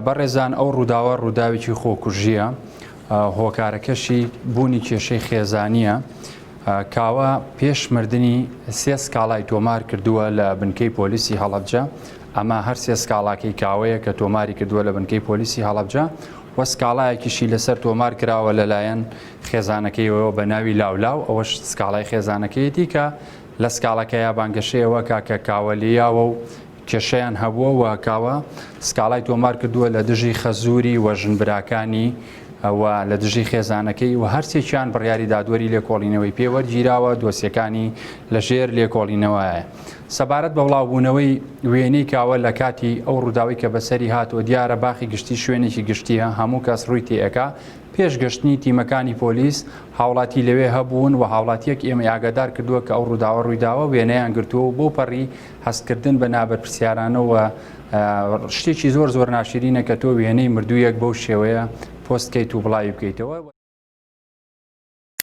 بەڕێزان ئەو ڕووداوە ڕووداوێکی خۆکوژیە، هۆکارەکەشی بوونی کێشەی خێزانیە. کاوە پێش مردنی سێ سکاڵای تۆمار کردووە لە بنکەی پۆلیسی هەڵەبجە. ئەمە هەر سێ سکاڵاکەی کاوەیە کە تۆماری کردووە لە بنکەی پۆلیسی هەڵەبجە، وە سکاڵایەکیشی لەسەر تۆمار کراوە لەلایەن خێزانەکەیەوە بە ناوی لاولاو. ئەوەش سکاڵای خێزانەکەیەتی کە لە سکاڵەکەیە بانگەشەیەوە کاکە کاوەلیاوە و کێشەیان هەبووە و کاوە سکاڵای تۆمار کردووە لە دژی خەزووری و ژنبراکانی و لە دژی خێزانەکەی و هەرسێکیان بڕیاری دادوەری لێکۆڵینەوەی پێوەرگیراوە، دۆسیەکانی لەژێر لێکۆڵینەوەیە. سەبارەت بە بڵاوبوونەوەی وێنەی کاوە لە کاتی ئەو ڕووداوی کە بەسەری هاتووە دیارە باخی گشتی شوێنێکی گشتیە، هەموو کەس ڕووی تێئەکا. پێشگەشتنی تیمەکانی پۆلیس هاوڵاتی لەوێ هەبوون و هاوڵاتیەک ئێمە ئاگادار کردووە کە ئەو ڕووداوە ڕوویداوە وێنەیان گرتووە و بۆ پەڕی هەستکردن بە نابەرپرسیارانەوە شتێکی زۆر ناشرینە کە تۆ وێنەی مردوویەک بەو شێوەیە پۆستکەیت و بڵاوی بکەیتەوە.